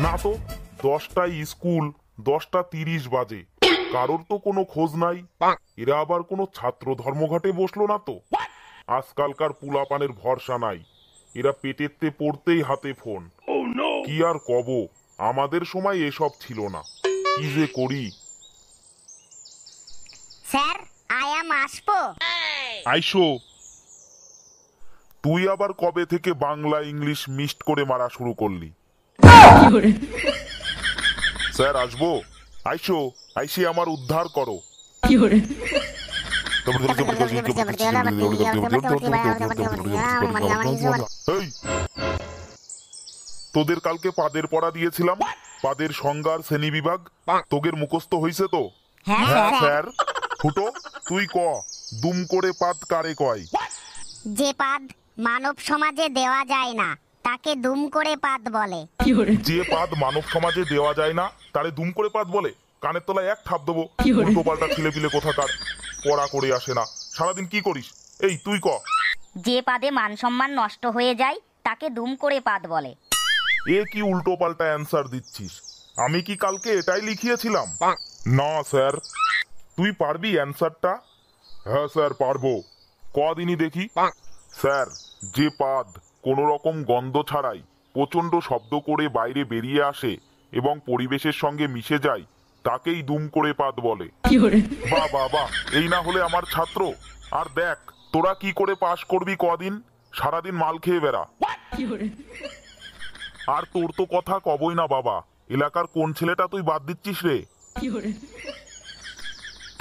না তো, 10টায় স্কুল, 10টা 30 বাজে, কারোর তো কোনো খোঁজ নাই। এরা আবার কোনো ছাত্র ধর্মঘটে বসলো না তো? আজকালকার পুলাপানের ভরসা নাই, এরা পেটেতে পড়তেই হাতে ফোন। কি আর কব, আমাদের সময় এসব ছিল না। কি যে করি। স্যার, আয়াম আসবো? আইসো। তুই আবার কবে থেকে বাংলা ইংলিশ মিক্সড করে মারা শুরু করলি? স্যার আসবো? আইসো, আইসি আমার উদ্ধার করো। এই, তোদের কালকে পাদের পড়া দিয়েছিলাম, পাদের সংজ্ঞার শ্রেণী বিভাগ, তোদের মুখস্থ হইছে তো? হ্যাঁ স্যার। ফুটো, তুই ক, দুম করে পাদ কারে কয়? যে পাদ মানব সমাজে দেওয়া যায় না তাকে দুম করে পাদ বলে। যে পাদ মানব সমাজে দেওয়া যায় না তারে দুম করে পাদ বলে? কানের তলায় এক থাপ দেবো। উল্টো পাল্টা ছিলে পিলে কোথাকার, পড়া করে আসে না, সারাদিন কি করিস? এই তুই ক। যে পাদে মান সম্মান নষ্ট হয়ে যায় তাকে দুম করে পাদ বলে। এ কি উল্টো পাল্টা অ্যান্সার দিচ্ছিস? আমি কি কালকে এটাই লিখিয়েছিলাম? না স্যার। তুই পারবি অ্যান্সারটা? হ্যাঁ স্যার পারবো। কদিনই দেখি। স্যার, যে পাদ কোনো রকম গন্ধ ছাড়াই প্রচন্ড শব্দ করে বাইরে বেরিয়ে আসে এবং পরিবেশের সঙ্গে মিশে যায় তাকেই দুম করে পাদ বলে। বাহ বাহ বাহ, এই না হলে আমার ছাত্র। আর দেখ তোরা কি করে পাশ করবি কদিন, সারাদিন মাল খেয়ে বেড়া। আর তোর তো কথা কবই না বাবা, এলাকার কোন ছেলেটা তুই বাদ দিচ্ছিস রে?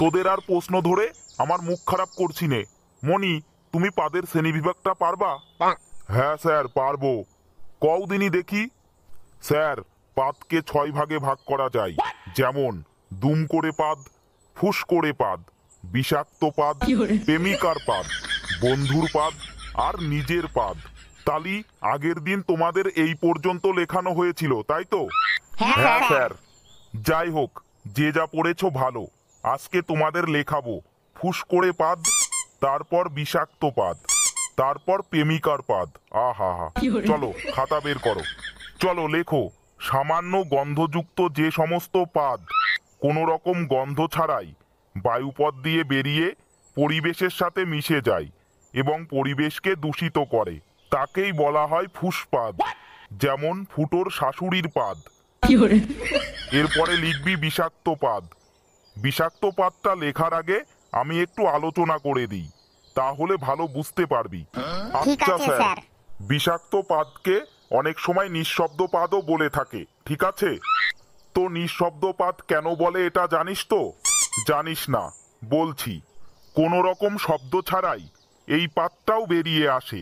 তোদের আর প্রশ্ন ধরে আমার মুখ খারাপ করছি নে। মনি, তুমি পাদের শ্রেণী বিভাগটা পারবা? হ্যাঁ স্যার পারবো। কদিনই দেখি। স্যার, পাদকে 6 ভাগে ভাগ করা যায়, যেমন দুম করে পাদ, ফুস করে পাদ, বিষাক্ত পাদ, প্রেমিকার পাদ, বন্ধুর পাদ আর নিজের পাদ। তালি আগের দিন তোমাদের এই পর্যন্ত লেখানো হয়েছিল, তাই তো? হ্যাঁ স্যার। যাই হোক, যে যা পড়েছো ভালো। আজকে তোমাদের লেখাবো ফুস করে পাদ, তারপর বিষাক্ত পাদ, তারপর প্রেমিকার পাদ। আহা হা। চলো খাতা বের করো। চলো লেখো, সামান্য গন্ধযুক্ত যে সমস্ত পাদ কোনো রকম গন্ধ ছাড়াই বায়ুপথ দিয়ে বেরিয়ে পরিবেশের সাথে মিশে যায় এবং পরিবেশকে দূষিত করে তাকেই বলা হয় ফুসপাদ। যেমন ফুটোর শাশুড়ির পাদ। এরপরে লিখবি বিষাক্ত পাদ। বিষাক্ত পাদটা লেখার আগে আমি একটু আলোচনা করে দিই, তাহলে ভালো বুঝতে পারবি। আচ্ছা স্যার, বিষাক্ত পাদকে অনেক সময় নিঃশব্দ পাদও বলে থাকে, ঠিক আছে? তো নিঃশব্দ পাদ কেন বলে এটা জানিস তো? জানিস না? বলছি, কোনো রকম শব্দ ছাড়াই এই পাদটাও বেরিয়ে আসে।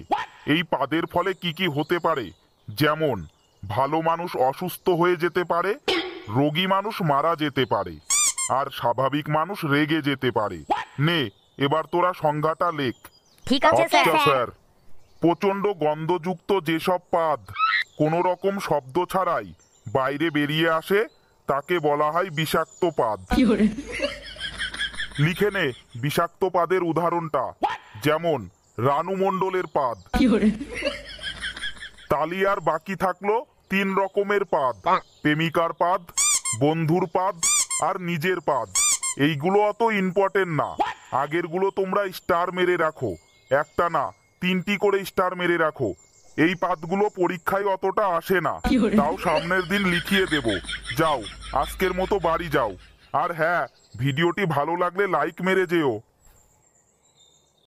এই পাদের ফলে কি কি হতে পারে, যেমন ভালো মানুষ অসুস্থ হয়ে যেতে পারে, রোগী মানুষ মারা যেতে পারে, আর স্বাভাবিক মানুষ রেগে যেতে পারে। নে এবার তোরা সংজ্ঞাটা লেখ। ঠিক আছে আচ্ছা স্যার। স্যার, প্রচন্ড গন্ধযুক্ত যেসব পাদ কোনো রকম শব্দ ছাড়াই বাইরে বেরিয়ে আসে তাকে বলা হয় বিষাক্ত পাদ। লিখে নে বিষাক্ত পাদের উদাহরণটা, যেমন রানু মণ্ডলের পাদ। তালি আর বাকি থাকলো 3 রকমের পাদ, প্রেমিকার পাদ, বন্ধুর পাদ আর নিজের পাদ। এইগুলো অত ইম্পর্টেন্ট না, আগেরগুলো তোমরা স্টার মেরে রাখো। একটা না, 3টি করে স্টার মেরে রাখো। এই পাদগুলো পরীক্ষায় অতটা আসে না, তাও সামনের দিন লিখিয়ে দেব। যাও, আজকের মতো বাড়ি যাও। আর হ্যাঁ, ভিডিওটি ভালো লাগলে লাইক মেরে যেও।